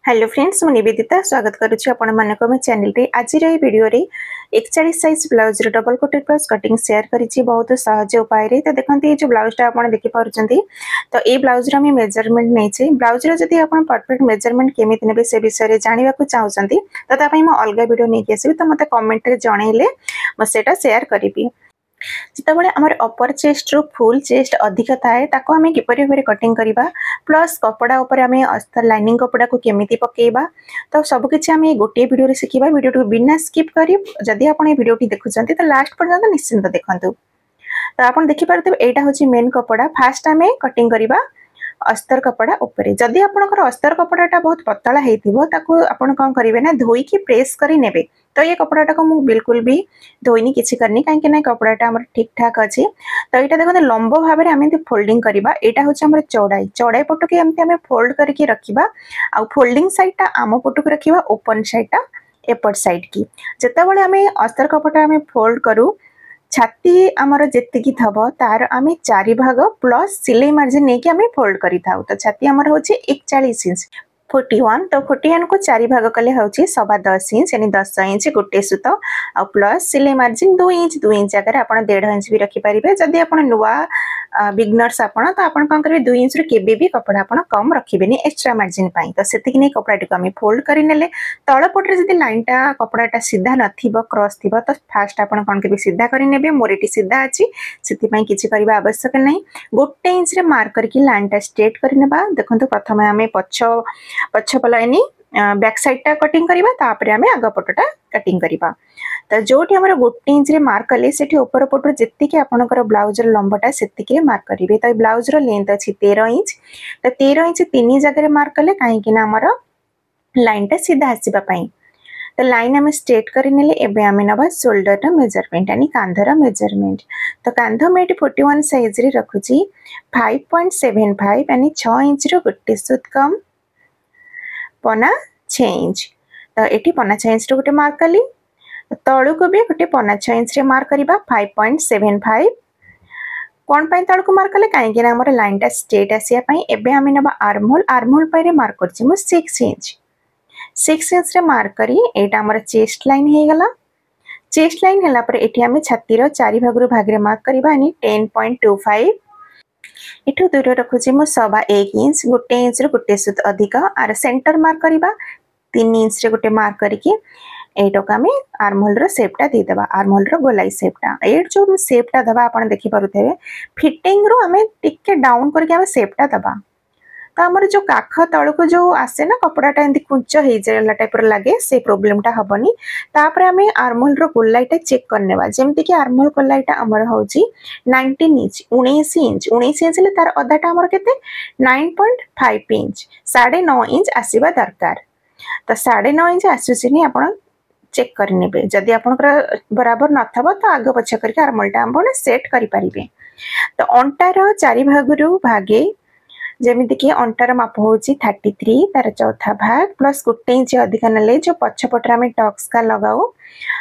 Hello friends मु निवेदिता स्वागत करुच्ची आपण मानक मो चैनल रे आज रे वीडियो रे 41 साइज ब्लाउज रे double coated plus cutting share करिछि बहुत सहज उपाय रे। तो देखंती ये जो ब्लाउज टा आपण देखि पारुचंती तो ए ब्लाउज रे हम मेजरमेंट नै छै। ब्लाउज रे जदी आपण परफेक्ट मेजरमेंट केमिति नेबे से विषय रे जानिबा को चाहउचंती तो ता पई म अलगा वीडियो नै केसी तो मते कमेंट रे जणैले म सेटा शेयर करिबी। जितेबाला आमर अपर चेस्ट रो फुल चेस्ट अधिक थाए ताको आमे किपरि भाबरे कटिंग करिबा प्लस कपड़ा ऊपर आमे अस्तर लाइनिंग कपड़ा को केमिति पकेइबा तो सब किछि आमे गोटे वीडियो रे सिखिबा। वीडियो को बिना स्किप करी जदी आपण ए वीडियो टी देखुचंती तो लास्ट पर्यंत निश्चिंत देखंतु। तो आपण देखि पारते एटा होची मेन कपड़ा फास्ट आमे कटिंग करिबा अस्तर कपड़ा ऊपर। जदि आपनकर अस्तर कपड़ाटा बहुत पतला हेतिबो ताको आपण कोन करिवे ना धोई की प्रेस करी नेबे। तो ये कपड़ाटा को मु बिल्कुल भी धोइनी किछि करनी काहे कि ना कपड़ाटा हमर ठीक ठाक अछि। तो एटा देखो लंबो भाबे रे आमे फोल्डिंग करिबा। एटा होछि हमर चौड़ाई चौड़ाई पटो के एमते आमे फोल्ड करके रखिबा आ फोल्डिंग साइडटा आम पटो के रखिबा ओपन साइडटा एपट साइड की। जेतेबेले आमे अस्तर कपड़ा आमे फोल्ड करू छाती आमर जेतिकी थबो तार आमे 4 भाग प्लस सिलाई मार्जिन नेकी आमे फोल्ड करि थाउ। तो छाती आमर होछि 41 इंच 41 तो 41 को 4 भाग कले होछि 10.5 इंच यानी 10 इंच गोटे सुत आ प्लस सिलाई मार्जिन 2 इंच जगह आपण 1.5 इंच भी रखि परिबे। जदि आपण नुवा बिगनर्स आपण तो आपण कोन करबे 2 इंच रे केबे भी कपड़ा आपण कम रखिबेनी एक्स्ट्रा मार्जिन पाई। तो सेतिक नै कपड़ा टिको आमे फोल्ड करि नेले तळ पटरे जदि लाइनटा कपड़ाटा सीधा नथिबो क्रॉस थिबो तो फास्ट आपण कोन करबे सीधा करि नेबे। मोर एटी सीधा अछि सेति पई किछि करबा आवश्यक नै। गोटे इंच रे मार्क करके लाइनटा स्ट्रेट करि नेबा। देखंतु प्रथमे आमे पछ पलाइनी बैक साइड टा कटिंग करिबा तापरे आमे आगा पटटा कटिंग करिबा। तो जोटी हमर गोटे इंच रे मार्क कले सेठी ऊपर पटो जेतिके आपनकर ब्लाउज रो लंबाटा सेतिके मार्क करिवे। तो ब्लाउज रो लेंथ अछि 13 इंच तो 13 इंच तीन जगह रे मार्क कले काहे कि ना हमर लाइन टा सीधा आसीबा पई। तो लाइन आमे स्ट्रेट करि नेले एबे आमे नबा शोल्डर रा मेजरमेंट यानी कांधर मेजरमेंट। तो कांध में 41 साइज रे रखुची 5.75 यानी 6 इंच रो गोटे सुत कम पना 6 इंच। तो एटी पना 6 इंच रो गोटे मार्क कली तळु को भी गोटे पना 6 इंच रे मार्क करिबा 5.75 कोन पई तळ को मार्क कले काहे कि ना हमर लाइन टा स्ट्रेट आसिया पई। एबे आमे नबा आर्महोल पई रे मार्क करछि मु 6 इंच रे मार्क करी एटा हमर चेस्ट लाइन हे गला। चेस्ट लाइन हला पर एठी आमे छाती रो 4 भाग रो भाग रे मार्क करिबा यानी 10.25 एठो दूर रखुछि मु 1.5 इंच गोटे इंच रो गोटे सुत अधिक आर सेंटर मार्क करिबा 3 इंच रे गोटे मार्क करके एटो का में आर्महोल रो शेपटा दे देबा। आर्महोल रो गोलाई शेपटा एट जो शेपटा दबा आपण देखि पारुथेबे फिटिंग रो हमें टिके डाउन करके हमें शेपटा दबा। तो हमर जो काख तळ को जो आसे ना कपड़ाटा एंती कुंच हे जाला टाइप रो लागे से प्रॉब्लमटा हबनी। तापर हमें आर्महोल रो गोलाईटा चेक करनेबा जेमति कि आर्महोल गोलाईटा हमर होची 19 इंच 19 इंच ले तार अधाटा हमर केते 9.5 इंच 9.5 इंच आसीबा दरकार। तो 9.5 इंच आसुसिनी आपण चेक कर नेबे। जदि आपनकर बराबर नथबो तो आगे पछ करके आर्महोलटा आपण सेट करि परिबे। तो अंटार 4 भाग रु भागे जेमिति कि अंटार माप होची 33 तार चौथा भाग प्लस गोटे इंच अधिक नले जो पछ पटरा में टक्स का लगाओ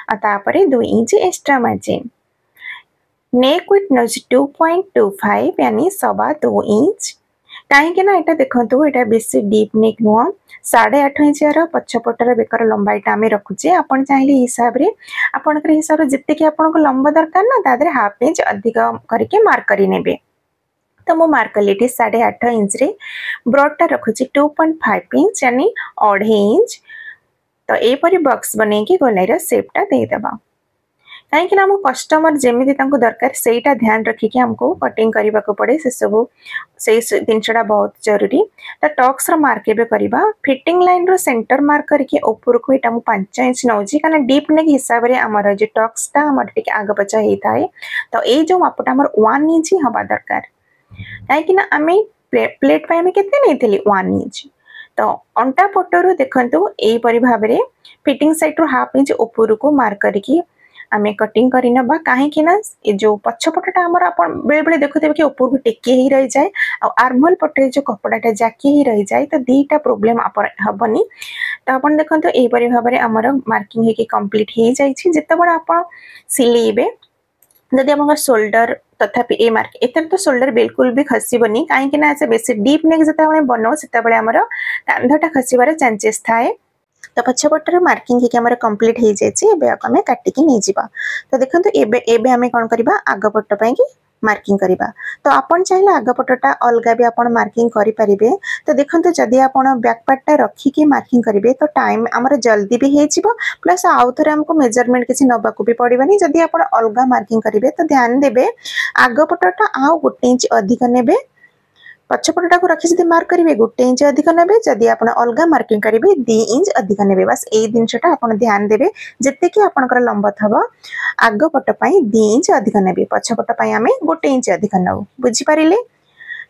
आ तापरे 2 inch extra margin. Neck with nose 2.25 यानी 2.25 इंच काहे कि ना एटा देखंतु एटा बेसी डीप नेक नुआ 8.5 इंच रो पछपटर बेकर लंबाईटा आमे रखुचे। आपण चाहिले हिसाब रे आपनकर हिसाब रे जत्ते कि आपनको लंबा दरकार ना तादरे हाफ इंच अधिक करके मार्क करि नेबे। तो मो मार्क कलेटी 8.5 इंच रे ब्रॉडटा रखुची 2.5 इंच यानी 2.5 इंच। तो ए परी बॉक्स बने कि गोलाईर शेपटा दे देबा काहे कि ना हम कस्टमर जेमिति तांको दरकार सेटा ध्यान रखी कि हमको कटिंग करिबा को पड़े से सब से दिनछड़ा बहुत जरूरी। तो टक्स रो मार्क एबे करिबा फिटिंग लाइन रो सेंटर मार्क करके ऊपर को एटा मु 5 इंच नौजी काना डीप नेक हिसाब रे हमर जे टक्सटा हमर टिके आगे पछा हेई थाए। तो ए जो मापटा हमर 1 इंच हबा दरकार काहे कि ना आमे प्लेट पे आमे केते नेथिली 1 इंच। तो अंटा पटरो देखंतु ए परि भाबरे फिटिंग साइड रो हाफ इंच ऊपर को मार्क करके आमे कटिंग करि नबा काहे कि ना ए जो पछपटटा हमर आपण बेले बेले देखुतेबे कि ऊपर को टेकी ही रहि जाय आ आर्महोल पटे जो कपड़ाटा जाकी ही रहि जाय। तो दीटा प्रॉब्लम आपण हबनी। तो आपण देखंतु ए परि भाबरे हमर मार्किंग हे कि कंप्लीट हे जाय छि। जेते बड आपण सिलेइबे जदि हमर शोल्डर तथापि ए मार्क एतर तो शोल्डर बिल्कुल भी खसीबनी कहीं से बेसी डीप नेक जिते बनाओ से आमर कांधटा खसबार चांसेस थाए। तो पछपटर मार्किंग होकर कंप्लीट हो जाए काटिकी नहीं जावा। तो देखो एबे आम कौन करवा आगपट की मार्किंग करवा। तो आपन चाहिए आगपटा अलग भी आप मार्किंग करेंगे। तो देखो जदि आप बैक पार्टा रखिकी मार्किंग करेंगे तो टाइम आमर जल्दी भी हो प्लस आउ थे आमको मेजरमेंट किसी नबाक भी पड़ोनी। जदि आप अलग मार्किंग करेंगे तो ध्यान देवे आगपटा आउ गोटे इंच अधिक ने पछपटा को रखी जब मार्क करेंगे 1 इंच अधिक ने जदि आप अलग मार्किंग करेंगे 2 इंच अधिक ने बस यही जिनटा आप ध्यान देवे जिते कि आपंकर लंब थब आगपट 2 इंच अधिक ने पछपट आम 1 इंच अधिक नौ बुझीपारे।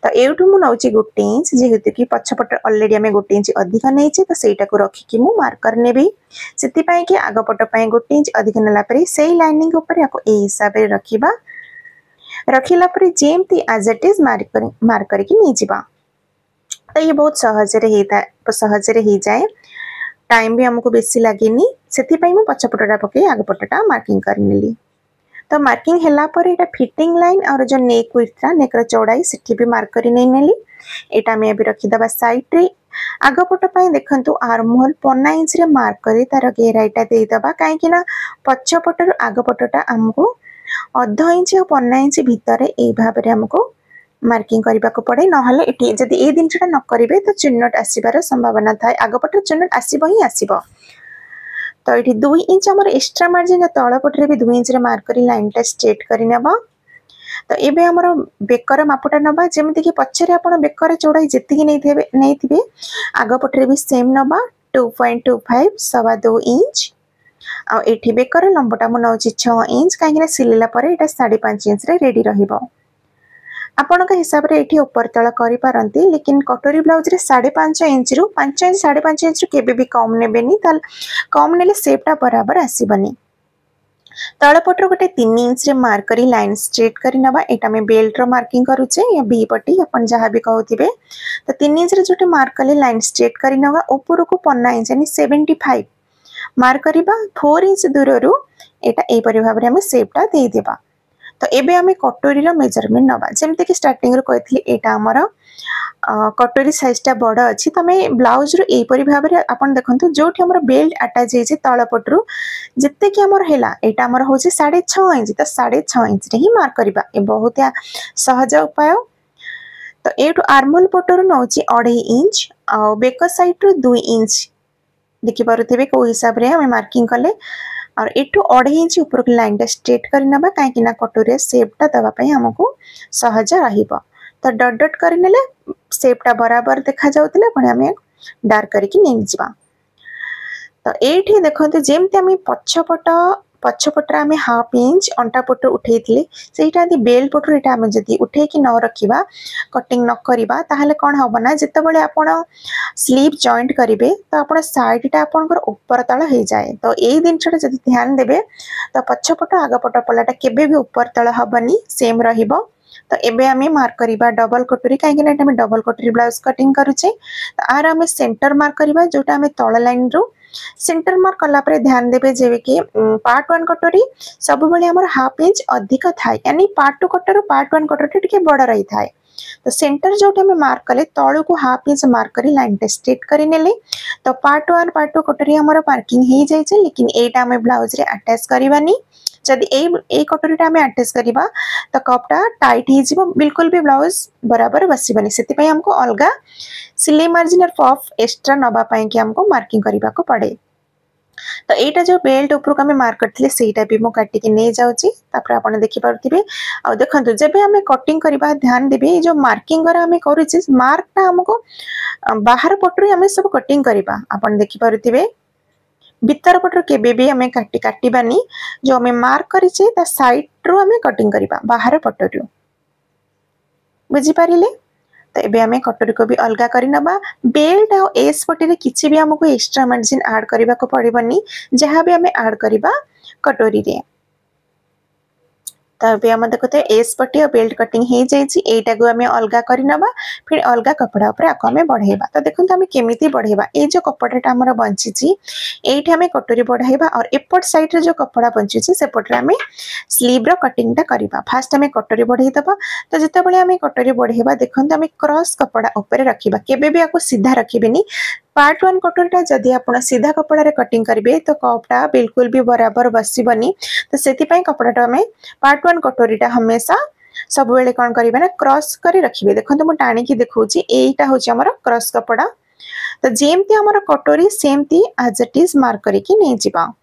तो एठू मु नौची 1 इंच जेहेतु कि पछपट अलरेडी आम 1 इंच अधिक नहीं तो सहीटा को रखिकी मु मार्कर नेबी से कि आगपट 1 इंच अधिक नेलापर से लाइनिंग उपर यही हिसाब से रखा रखिला जेमती एज इट इज मार्क करके नहीं जावा। तो ये बहुत सहजरे हो जाए टाइम भी हमको बेसी लगे से पछपटा पकई आगपटा मार्किंग करनेली। तो मार्किंग है फिटिंग लाइन और जो नेक विड्थ नेकर चौड़ाई से भी मार्क कर नहीं नेली। यहाँ आम अभी रखीदा साइड रे आगपट देखु आर्म होल 15 इंच रे मार्क कर तार घेराईटा देदेबा कहीं पछपटर आगपटा आमको 1/2 इंच और 15 इंच भितर यही भाव में आमको मार्किंग करने को पड़े। ना जदि ये जिनटा न करेंगे तो चुन्नट आसबार संभावना थाए आगपटे चुन्नट आसब ही आसब। तो ये 2 इंच आम एक्सट्रा मार्जिन तलपटे भी 2 इंच मार्क कर लाइनटा स्ट्रेट करने। तो ये आमर बेकर मापटा नवा जमीक कि पचर आप बेकर चौड़ाई जी नहीं आगपटे भी सेम नवा 2.25 2.25 इंच आ एठी बेकर लंबटा मु नौची 6 इंच कहीं सिलेला पर एटा 5.5 इंच रे रेडी रहिबो। आपण के हिसाब रे एठी ऊपर तळ करि पारंती लेकिन कटोरी ब्लाउज रे 5.5 इंच रु 5 इंच 5.5 इंच केबे भी कम नेबेनी ताल कम नेले शेपटा बराबर आसीबनी। तळपटर गोटे 3 इंच रे मार्क करी लाइन स्ट्रेट करी नबा। एटा में बेल्ट रो मार्किंग करूचे या बी पट्टी अपन जहां भी कहउथिबे। तो 3 इंच रे जोटे मार्क कले लाइन स्ट्रेट करी नबा ऊपर को 15 इंच यानी 75 मार्क करिबा 4 इंच दूर रु एटा ए परि भाबरे हम शेपटा दे देबा। तो एबे हमें कटोरी रो मेजरमेंट नबा जेमते कि स्टार्टिंग रो कहथली एटा हमर कटोरी साइज टा बड़ अछि। तो हमें ब्लाउज रो ए परि भाबरे आपण देखंतु जोठी हमर बेल्ट अटैच हे जे तळपट रु जत्ते कि हमर हेला एटा हमर होचे 6.5 इंच। तो 6.5 इंच रे ही मार्क करिबा ए बहुत सहज उपाय। तो एटु आर्महोल पटरो नौची 2.5 इंच आ बेक साइड रो 2 इंच देखि पारुथिबे को हिसाब रे हम मार्किंग कले और एटु 2.5 इंच ऊपर को लाइन टा स्ट्रेट करि नबा काहे ना कटोरी शेपटा दबा पई हमको सहज रहिबो। तो डट डट करि नेले शेपटा बराबर देखा जाउतले पण हम डार्क करके नै जिबा। तो एठी देखंतु जेमते हम पछपट आम 1/2 इंच अंटा पट उठेइथिले सेटा यदि बेल्ट पटरो एटा हम जदि उठेकी न रखिबा कटिंग न करिबा ताहले कोन होबना जते बेले आपण स्लीव जॉइंट करिवे तो आपण साइडटा आपनकर ऊपर तळ हे जाए। तो एई दिनछटा जदि ध्यान देबे तो पछपट आगपट पलाटा केबे भी ऊपर तळ हबनी सेम रहिबो। तो एबे आम मार्क करिबा डबल कटोरी काहे ना हम डबल कटोरी ब्लाउज कटिंग करूचे। तो आर आम सेंटर मार्क करिबा जोटा हम तळ लाइन रो सेंटर मार्क कला परे ध्यान देबे जेबे कि पार्ट 1 कटोरी सब बेले हमर 1/2 इंच अधिक थाए यानी पार्ट 2 कटोरी पार्ट 1 कटोरी टिके बड़ रही थाए। तो सेंटर जोटे हम मार्क कले तळु को 1/2 इंच मार्क करी लाइन टे स्ट्रेट करी नेले। तो पार्ट 1 पार्ट 2 कटोरी हमर मार्किंग हे जाय छै लेकिन एटा हम ब्लाउज रे अटैच करबानी। जदि ए कटोरीटा हम अटैच करिबा तो कपटा टाइट हे जिवो बिल्कुल भी ब्लाउज बराबर बसिबनी। सेति पई हमको अलगा सिलाई मार्जिन और पफ एक्स्ट्रा नबा पई कि हमको मार्किंग करिबा को पड़े। तो एटा जो बेल्ट ऊपर को हमें मार्क करथिले सेटा भी मो काटी के नै जाउची। तापर आपण देखि पारथिबे आ देखंतु जेबे हमें कटिंग करिबा ध्यान देबे जो मार्किंग गर हमें करूची मार्कटा हमको बाहर पटरु हमें सब कटिंग करिबा। आपण देखि पारथिबे भीतर पटर केबे भी हमें काटिबानी जो हमें मार्क करिचे ता साइड रो हमें कटिंग करिबा बाहर पटरु बुझी पारिले। तो एबे हमें कटोरी को भी अलगा करी नबा। बेल्ट और एस पटे किसी भी हमको एक्स्ट्रा मार्जिन ऐड करबा को पड़िबनी जहां भी हमें ऐड करबा कटोरी रे। तो अभी आम देखते एस पट्टी और बेल्ट कटिंग हो जाइए को आम अलग करनवा फिर अलग कपड़ा उपर आम बढ़ेबा। तो देखो आम केमी बढ़ेबा ये जो कपड़ाटा आम बंची ये आम कटोरी बढ़ाइबा और एपट साइड रे जो कपड़ा बंची सेपटे आम स्लीव्र कटिंगटा करवा। फास्ट आम कटोरी बढ़ईदबा। तो जितेबाला आम कटोरी बढ़ेबा देखो आम क्रॉस कपड़ा उपर रखा केबे भी आपको सीधा रखिबेनी। पार्ट 1 कटोरीटा जदि आप सीधा कपड़ा रे कटिंग करेंगे तो कपटा बिल्कुल भी बराबर बसबनी। तो से कपड़ाटा आम पार्ट 1 कटोरीटा हमेशा सब बेले कौन करेंगे ना क्रॉस कर रखिए। देखो मुझे टाणी देखा यहीटा हूँ आमर क्रॉस कपड़ा। तो जेमती आमर कटोरी सेमती एज इट इज मार्क करके नहीं जिबा।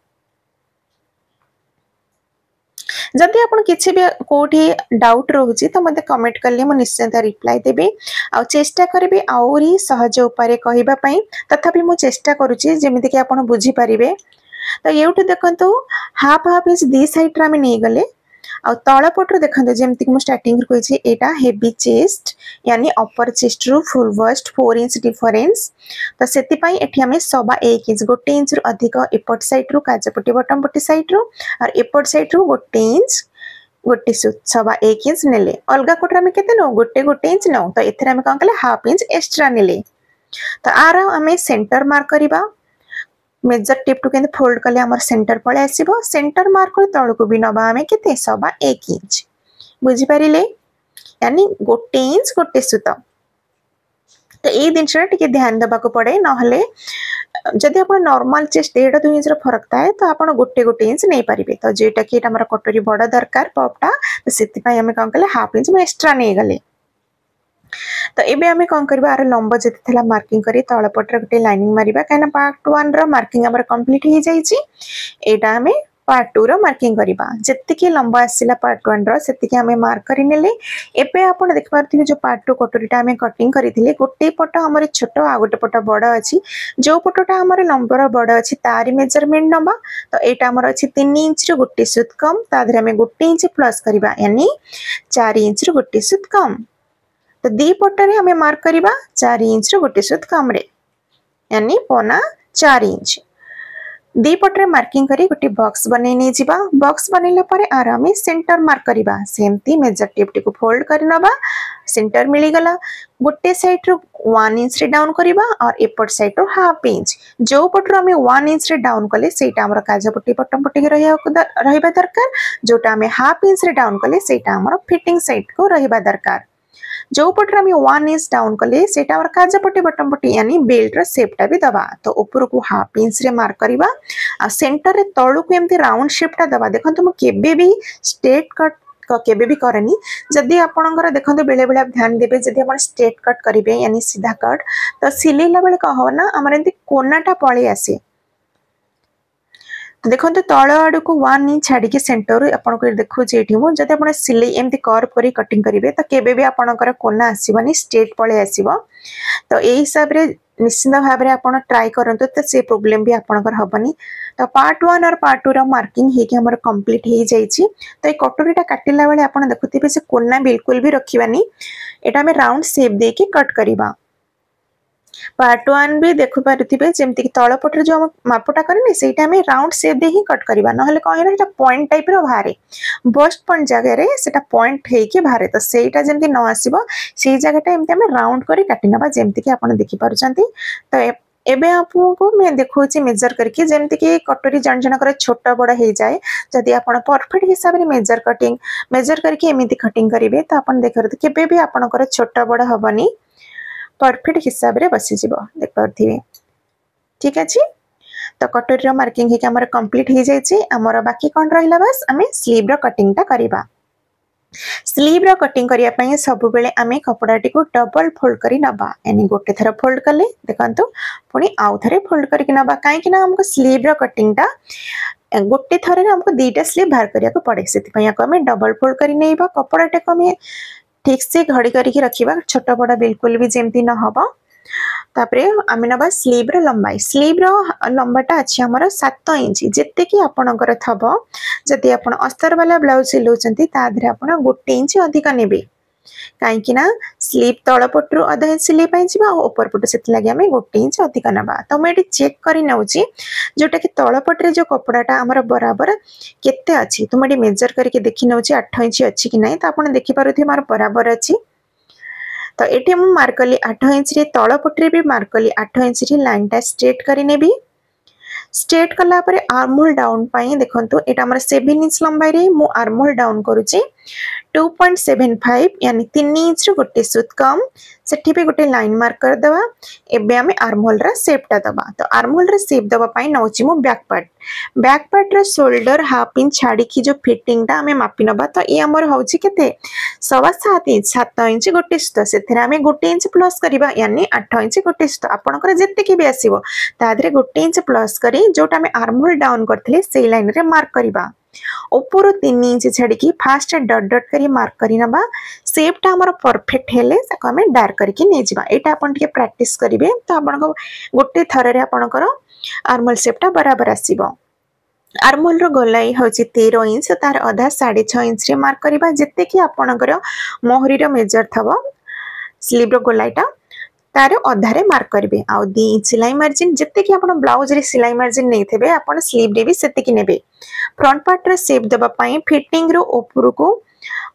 जदि आप किसी भी कोठी डाउट रोचे तो मत कमेंट कले मु निश्चिंत रिप्लाई देबी आ चेष्टा करी आउरी सहज उपाय कहवाई। तथापि मु चेष्टा करुच्ची जमीती कि आप बुझी पारे। तो ये देखो हाफ हाफ इंच दी साइड आम नहीं गले आ तल पटर देखते जमीती कि स्टार्टिंग कही एटा हेवी चेस्ट यानी अपर चेस्ट रु फुल बस्ट 4 इंच डिफरेंस। तो से आम 1.25 इंच 1 इंच रु अधिक एपट साइड रु काजपट्टी बटम पट्टी साइड रु और एपट साइड रु 1 इंच गोटे 1.25 इंच नेले। अलग कोटर आम के नौ गोटे इंच नौ। तो ये आम कौन कले हाफ इंच एक्सट्रा नेले। तो आर आम सेंटर मार्क करवा। मेजर टेप टू के फोल्ड कले आमर सेंटर पळे आसीबो। सेंटर मार्क तल को भी नबा आम के 1.25 इंच बुझीपारे यानी 1 इंच गोटे सूत। तो ये जिनसा टे ध्यान देवा पड़े ना जदि आप नॉर्मल चेस्ट 1.5-2 इंच फरक थाए तो आप गोटे इंच नहीं पारे। तो जेटा कि कटोरी बड़ दरकार पपटा तो से कौन कले हाफ इंच एक्सट्रा नहीं गले। तो ये आम कौन करवा आर लंब जति थला मार्किंग करी तल पटर गोटे लाइनिंग मारिबा कहीं पार्ट 1 रो मार्किंग हमर कंप्लीट हो जाइए। एटा आम पार्ट 2 रो मार्किंग करवा जति लंबा आसला पार्ट 1 रो सेतिकी आम मार्क करनेले। एबे आपण देख पारथिबे जो पार्ट 2 कटोरीटा आम कटिंग करथिले गोटे पट हमर छोट आ गोटे पट बड़ अछि। जो पटटा हमर लंबर बड़ अछि तारी मेजरमेंट नबा। तो एटा हमर अछि 3 इंच रो गोटे सूत कम तादरे आम 1 इंच प्लस करवा यानी 4 इंच रो गोटे सूत कम। तो दी पटरे हमें मार्क करवा 4 इंच रो गोटे सूत कम रे यानी पना 4 इंच। दी पटरे मार्किंग करी गोटे बॉक्स बनै नहीं जिबा। बॉक्स बनैला परे आर हमें सेंटर मार्क करवा। सेमती मेजर टेप टी को फोल्ड कर नबा। सेंटर मिली गला। गोटे साइड रो 1 इंच रे डाउन करवा और एपट साइड रो हाफ इंच। जो पटरो हमें 1 इंच रे डाउन कले सेटा हमर काजपट्टी बटम पट्टी के रहिबा दरकार। जोटा हमें हाफ इंच रे डाउन कले सेटा हमर फिटिंग साइड को रहिबा दरकार। जो पटर आम 1 इंच डाउन कले से काजपट्टी बटम पट्टी यानी बेल्ट शेपटा भी दबा। तो ऊपर को हाफ इंच रे मार्क करवा आ सेंटर रे तळु को एमती राउंड शेपटा दबा। देखो मु केबे भी स्ट्रेट कट केबे भी करनी। जदि आपणकर देखो बेले बेले ध्यान देबे जदि आप स्ट्रेट कट करेंगे यानी सीधा कट तो सिलेला बेले कह हो ना आमर एमती कोनाटा पळे आसे। देखो तल आड़ को 1 इंच छाड़ी सेंटर आपको देखो जब आप सिले एमती कर्व कर कटिंग करेंगे तो केबे भी आपणकर कोना आसबनी स्ट्रेट पळे आसीबो। तो यही हिसाब रे निश्चित भाव में आप ट्राई करंतु तो से प्रॉब्लम भी आपणकर हबनी। तो पार्ट 1 और पार्ट 2 रो मार्किंग हेकि हमर कंप्लीट हो जाइए। तो ये कटोरीटा काटिला बेले आप देखुथिबे से कोना बिल्कुल भी रखिबानी। एटा हमें राउंड शेप देके कट करबा। पार्ट 1 भी देखु पारुथिबे जेमति कि तळ पटर जो हम मापटा करने सेटा हमें राउंड शेप दे ही कट करबा नहले कहना एटा पॉइंट टाइप रो बाहरे बस्ट पॉइंट जगह रे सेटा पॉइंट हे के बाहरे। तो सेटा जेमति न आसीबो सेही जगहटा एमति हमें राउंड करी काटी नबा जेमति कि आपण देखि पारुचंती। तो एबे आपको मैं देखौछि मेजर करके जेमति कि कटोरी जन जनकर छोट बड़ हो जाए। जदि आपण परफेक्ट हिसाब रे मेजर करके एमिति कटिंग करिवे तो आपण देखर केबे भी आपणकर छोट बड़ हबनी परफेक्ट हिसाब रे बसी जीवो देख पारथिबे। ठीक अछि। तो कटोरी रो मार्किंग हे के हमर कंप्लीट हो जाइए। हमर बाकी कोन रहिला बस आमे स्लीव रो कटिंग ता करबा। स्लीव रो कटिंग करिया पई सब बेले आमे कपड़ाटी को डबल फोल्ड करी नबा यानी गोटे थरा फोल्ड करले देखंतु पुनी आउ थरे फोल्ड करके नबा काहे कि ना हमको स्लीव रो कटिंग ता गोटे थरे रे हमको दीटा स्लीव बाहर करिया को पड़े। सेति पई आमे डबल फोल्ड करी नैबा कपड़ाटे को हमें ठीक से घड़ी करके रखिबा छोट बड़ा बिल्कुल भी जेमती न हबो। तापरे आमे नबा स्लीव रो लंबाई। स्लीव रो लंबाटा अछि हमर 7 इंच जेते कि आपणकर थबो। जदि आपण अस्तर वाला ब्लाउज सिलौचंती ता धरे आपण 1 इंच अधिक नेबे कहीं स्लीप तल पटू अधा इंच सिलाई पाई जी ऊपर पटू से आम 1 इंच अधिक ना। तो मुझे चेक कर नौची जोटा कि तल पटे जो कपड़ाटा आमर बराबर केते अच्छी। तो मुझे मेजर करके देखी नौची 8 इंच अच्छी कि नहीं। तो आप देखिपे मोर बराबर अच्छी। तो ये मुझे मार्क कली 8 इंच तल पटे भी मार्क कली 8 इंच लाइनटा स्ट्रेट करी स्ट्रेट कला परे आर्महोल डाउन पाई देखंतु एटा हमर 7 इंच लंबाई रे मु आर्महोल डाउन करूची 2.75 यानी 3 इंच रो गोटे सूत कम सेठी पे गोटे लाइन मार्क कर दवा। एबे हमें आर्महोल रा शेपटा दबा। तो आर्महोल रा शेप दबा पाई नौची मु बैक पार्ट रा शोल्डर हाफ इंच छाड़ी की जो फिटिंग ता हमें मापी नबा। तो ये हमर होची केते 7.5 इंच गोटे सूत सेथरे हमें गोटे इंच प्लस करिबा यानी 8 इंच गोटे सूत आपनकर जेते के भी आसीबो तादरे गोटे इंच प्लस करी जोटा हमें आर्महोल डाउन करथिले सेई लाइन रे मार्क करिबा। ऊपर 3 इंच छाड़ी फास्ट डट डट करी मार्क करी नबा। शेपटा हमर परफेक्ट हेले ताको हमें डार्क करके नै जिबा। एटा अपन के प्रैक्टिस करिवे तो आपन को गोटे थर रे आपनकर आर्महोल शेपटा बराबर आसीबो। आर्महोल रो गोलाई होची 13 इंच तार आधा 6.5 इंच रे मार्क करिबा जेते कि आपनकर मोहरी रो मेजर थबो स्लीव रो गोलाईटा तार अधारे मार्क करेंगे। आउ 2 इंच सिलाई मार्जिन जिते कि आपण ब्लाउज रे सिलाई मार्जिन नहीं थे आपण स्लीव रे भी सेते कि नेबे। फ्रंट पार्ट रे शेप देबा पई फिटिंग रो ऊपर को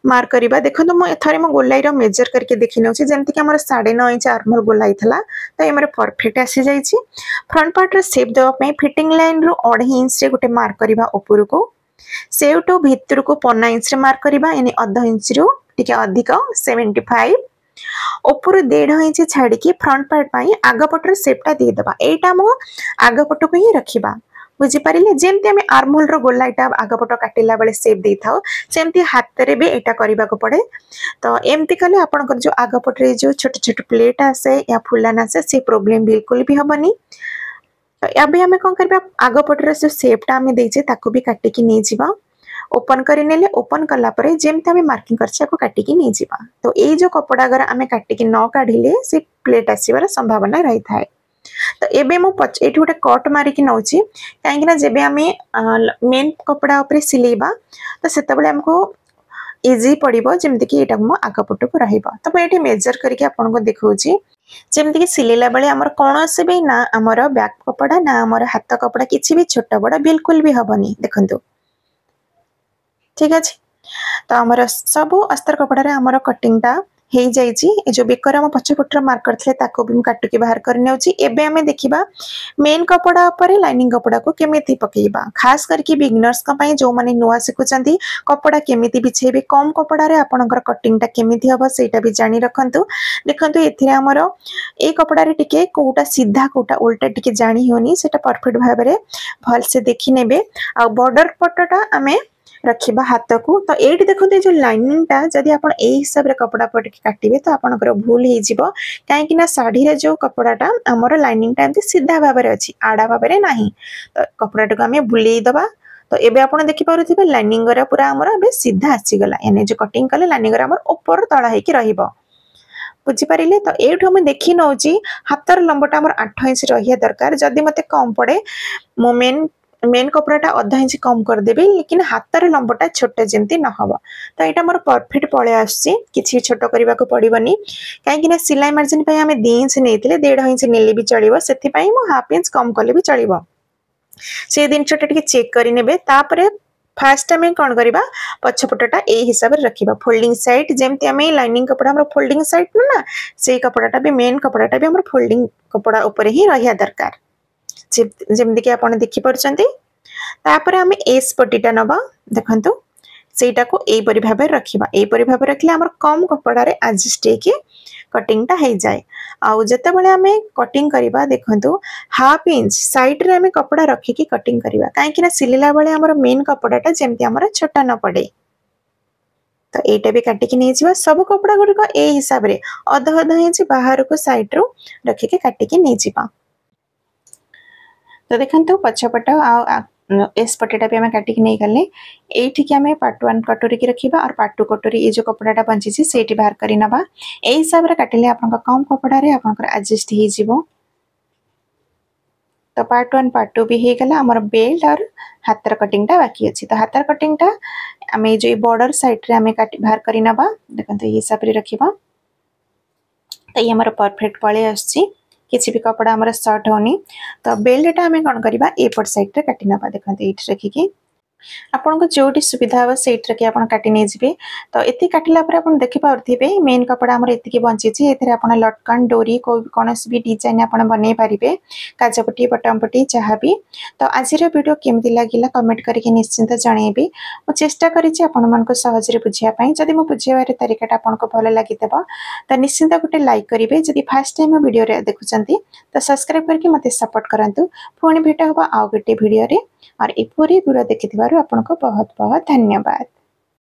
मार्क करिबा। देखंतु मो एथरे मो गोलाई रो मेजर करके देखि नउची जेमति कि हमर 9.5 इंच आर्महोल गोलाई थला तो एमरे परफेक्ट आसी जाईची। फ्रंट पार्ट रे शेप देबा पई फिटिंग लाइन रो 2.5 इंच रे गोटे मार्क करिबा ऊपर को सेउटो भीतर को 1 इंच रे मार्क करिबा यानी आधा इंच रो टिके अधिक 75 ऊपर 1.5 इंच छाड़ी की फ्रंट पार्ट पाई आग पटर शेपटा दे दबा। एटा मो आग पट को ही रखिबा बुझी पारिले जेमति हमें आर्महोल रो गोलाईटा आग पट काटिला बेले शेप दे थाओ सेमति हाथ रे भी एटा करिबा को पड़े। तो एमति कले आपनकर जो आग पटरे जो छोट छोट प्लेट आसे या फुलान आसे से प्रॉब्लम बिल्कुल भी हबनी। तो अबे हमें कोन करबा आग पटरे जो शेपटा हमें देजे ताको भी काटि की नै जिबा। ओपन करी नेले ओपन कला परे जेमते हमें मार्किंग करछा को काटि की नै जिबा। तो ए जो कपड़ा अगर हमें काटि की न काढिले से प्लेट आसीबार संभावना रही थाए। तो एबे मु एठी गोटे कट मारी की नउची काहेकि ना जेबे हमें मेन कपड़ा ऊपर सिलेबा तो सेतबेले हमको इजी पड़िबो जेमति कि एटा मु आग पट को रहिबा। तो मैं एठी मेजर करके आपन को देखौची जेमति कि सिलेला बेले हमर कोनोसे भी ना हमर बैक कपड़ा ना हमर हाथ कपड़ा किछि भी छोटा बड़ा बिल्कुल भी हबनी देखंतु ठीक अच्छे। तो आमर सब अस्तर कपड़ा रे आमर कटिंगटा हो जाइए जो बेकर आम पछपटर मार्क करथिले ताको भी काटिके बाहर कर नेउची। एबे हमें देखिबा मेन कपड़ा ऊपर लाइनिंग कपड़ा को केमिति पकेइबा खास करके बिगिनर्स का पई जो माने नुआ सिखुचंती कपड़ा केमिति बिछेबे कम कपड़ा रे आपनकर कटिंगटा केमिति हबो सेटा भी जानि रखंतु। देखंतु एथिरे हमर ए कपड़ा रे टिके कोटा सीधा कोटा उल्टा टिके जानि होनी सेटा परफेक्ट भाबरे भल से देखि नेबे। आ बॉर्डर पट्टा हमें रखिबा हाथ को। तो एठी देखते जो लाइनिंग टा जदि आपण ए हिसाब रे कपड़ा पट के काटिबे तो आपनकर भूल हे जिवो काहे कि ना साड़ी रे जो कपड़ाटा हमर लाइनिंग टा एमती सीधा भाबरे अछि आडा भाबरे नाही। तो कपड़ाटा को हमें बुलेई दबा। तो एबे आपण देखि पारुथिबे लाइनिंग रे पूरा हमर एबे सीधा आसी गला यानी जो कटिंग कले लाइनिंग रे हमर ऊपर तळा हे कि रहिबो बुझी पारिले। तो एठो हम देखि नउची हातर लंबटा हमर 8 इंच रहिया दरकार जदि मते कम पड़े मो मेन कपड़ाटा आधा इंच कम कर देबे लेकिन हातर लंबटा छोट जेमती न हबो। तो एटा मोर परफेक्ट पळे आसी किछि छोट करबा को पड़िबनी काहे कि ना सिलाई मार्जिन पय हमें 2 इंच नेथिले 1.5 इंच नेले भी चलिबो सेथि पय मो हाफ इंच कम करले भी चलिबो से दिन छोटा टिके चेक करि नेबे। तापरे फास्ट हमें कौन करबा पछपटटा ए हिसाब रे रखिबा फोल्डिंग साइड जेमती हमें लाइनिंग कपड़ा हमर फोल्डिंग साइड ना से कपड़ाटा भी मेन कपड़ाटा भी हमर फोल्डिंग कपड़ा ऊपर ही रहिया दरकार जेमती कि आपण देखि परचंती। तापर हमें एस पट्टीटा नबा देखंतु सेटा को ए परि भाबे रखिबा ए परि भाबे रखले हमर कम कपड़ा रे एडजस्ट के कटिंगटा हे जाय। आउ जते बेले हमें कटिंग करिबा देखंतु हाफ इंच साइड रे हमें कपड़ा रखि की कटिंग करिबा काहे कि ना सिलेला बेले हमर मेन कपड़ाटा जेमती हमर छोटा न पड़े। तो एटा भी काटि कि नै जिबा सब कपड़ा गुडी को ए हिसाब रे आधा आधा इंच बाहर को साइड रो रखि के काटि कि नै जिबा। तो देखंतु पछपट आ एस पट्टीटा भी हमें काटिक नहीं गले एठी कि हमें पार्ट 1 कटोरी की रखिबा और पार्ट 2 कटोरी ये जो कपड़ाटा बंची छी सेठी बाहर करी नबा। ए हिसाब रे काटिले आपन कम कपड़ा रे आपन एडजस्ट ही जिवो। तो पार्ट 1 पार्ट 2 भी हे गला हमर बेल्ट और हाथर कटिंगटा बाकी अछि। तो हाथर कटिंगटा आम जो बॉर्डर साइड रे आम बाहर कर नवा देखो ये हिसाब से रखा तो ये आमर परफेक्ट पलि आसी किसी भी कपड़ा आमर सर्ट होनी तो बेल्टा आम कौन करवा एपट साइड रे काटी नवा देखो ये रखिकी आपन को जोटी सुविधा हो सेट रखी आपन काटी नै जिवे तो एति काटिला पर आपन देखि पारथिबे मेन कपड़ा हमर एति के बंची छि एथरे आपन लटकन डोरी कोनोसी भी डिजाइन आपन बनै पारिबे काजपट्टी बटमपट्टी जहाँ भी तो आज वीडियो केमती लागिला कमेंट करके निश्चिंत जणैबे मु चेष्टा करी छि आपन मन को सहज रे बुझिया पई जदि मु बुझियारे तरीकाटा आपन को भलो लागितबा त निश्चिंत गोटे लाइक करिवे जदि फर्स्ट टाइम वीडियो रे देखुचंती तो सब्सक्राइब करके मते सपोर्ट करंतु पुणी भेट होबा आ गोटे वीडियो रे और ए पूरी वीडियो देखिथिबारु आपनको बहुत बहुत धन्यवाद।